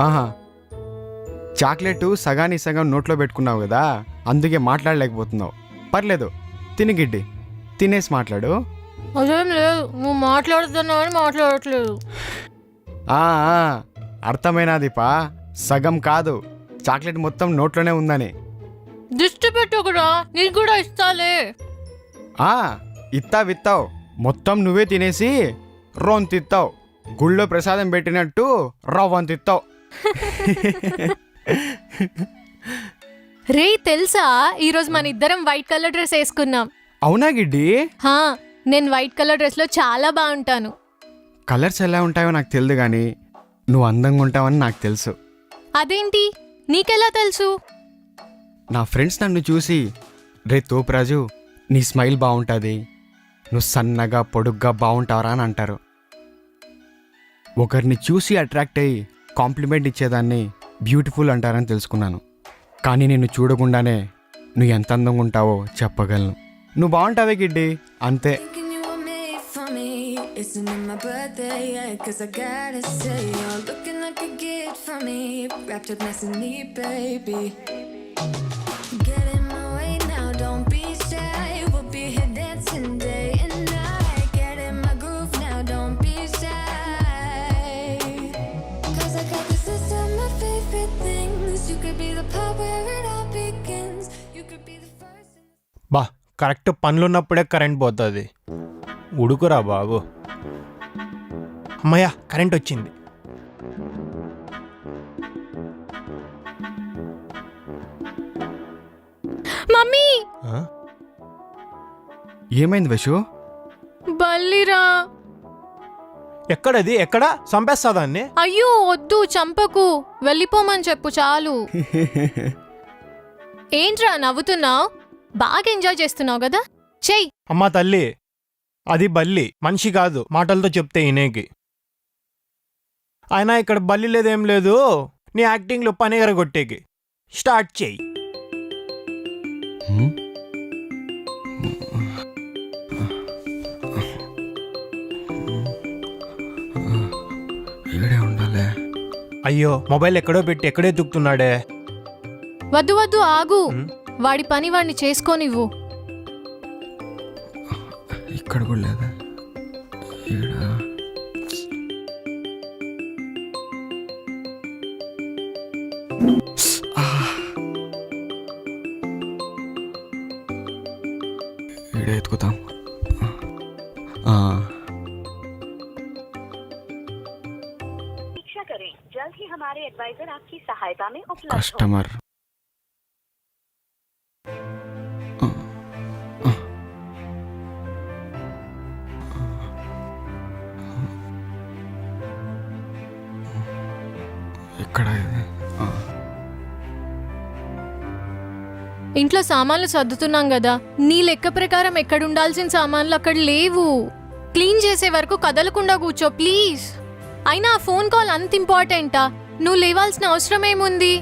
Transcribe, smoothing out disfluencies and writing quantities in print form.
ఆహా, చాక్లెట్ సగానికి సగం నోట్లో పెట్టుకున్నావు కదా, అందుకే మాట్లాడలేకపోతున్నావు. పర్లేదు, తిని గిడ్డి, తినేసి మాట్లాడు. అదేం లేదు, నువ్వు మాట్లాడుతున్నావు అని మాట్లాడట్లేదు. ఆ, ఆ, అర్థమైనదిపా, సగం కాదు, చాక్లెట్ మొత్తం నోట్లోనే ఉందని. దిష్టి పెట్టకురా, నీకు కూడా ఇస్తాలే. ఆ, ఇత్తావు, మొత్తం నువ్వే తినేసి రొంతిత్తావు. గుళ్ళో ప్రసాదం పెట్టినట్టు రవ్వంతిత్తావు. రే తెలుసా, ఈరోజు మన ఇద్దరం వైట్ కలర్ డ్రెస్ వేసుకున్నాం. అవునా గిడ్డి? హా, నేను వైట్ కలర్ డ్రెస్ లో చాలా బాగుంటాను. కలర్స్ ఎలా ఉంటాయో నాకు తెలియదు కానీ నువ్వు అందంగా ఉంటావని నాకు తెలుసు. అదేంటి, నీకెలా తెలుసు? నా ఫ్రెండ్స్ నన్ను చూసి, రే తోపురాజు నీ స్మైల్ బాగుంటుంది, నువ్వు సన్నగా పొడుగ్గా బాగుంటావరా అని అంటారు. ఒకరిని చూసి అట్రాక్ట్ అయ్యి కాంప్లిమెంట్ ఇచ్చేదాన్ని బ్యూటిఫుల్ అంటారని తెలుసుకున్నాను. కానీ నిన్ను చూడకుండానే నువ్వు ఎంత అందంగా ఉంటావో చెప్పగలను. నువ్వు బాగుంటావే గిడ్డి, అంతే. Isn't it my birthday yet? 'Cause I gotta say you're looking like a gift for me, wrapped up nice and neat, baby. Get in my way now, don't be shy. We'll be here dancing day and night. Get in my groove now, don't be shy. 'Cause I got this list of my favorite things. You could be the part where it all begins. You could be the first. బా, correct పనులున్నప్పుడే current పోతుంది. ఉడుకురా బాబు. అమ్మయ్యా, current వచ్చింది. Mummy, ఏమైంది వశు? బల్లిరా. ఎక్కడది? ఎక్కడ చంపేస్తా దాన్ని? అయ్యో వద్దు, చంపకు, వెళ్ళిపోమని చెప్పు చాలు. ఏంట్రా నవ్వుతున్నావు? బాగా ఎంజాయ్ చేస్తున్నావు కదా, చెయ్యి. అమ్మా తల్లి, అది బల్లి, మనిషి కాదు, మాటలతో చెప్తే ఇనేకి. అయినా ఇక్కడ బల్లి లేదేం లేదు, నీ యాక్టింగ్లో పని ఎగరగొట్టేకి. స్టార్ట్ చెయ్యి. ఇక్కడే ఉండాలి. అయ్యో, మొబైల్ ఎక్కడో పెట్టి ఎక్కడే దుక్కుతున్నాడే. వద్దు వద్దు, ఆగు, వాడి పని వాడిని చేసుకోనివ్వు. ఇక్కడ కూడా లేదా? ఈడ ఎత్తుకుతాం. కస్టమర్ ఎక్కడ? ఇంట్లో సామాన్లు సర్దుతున్నాం కదా, నీ లెక్క ప్రకారం ఎక్కడుండాల్సిన సామాన్లు అక్కడ లేవు. క్లీన్ చేసే వరకు కదలకుండా కూర్చో ప్లీజ్. అయినా ఆ ఫోన్ కాల్ అంత ఇంపార్టెంటా? నువ్వు లేవాల్సిన అవసరం ఏముంది?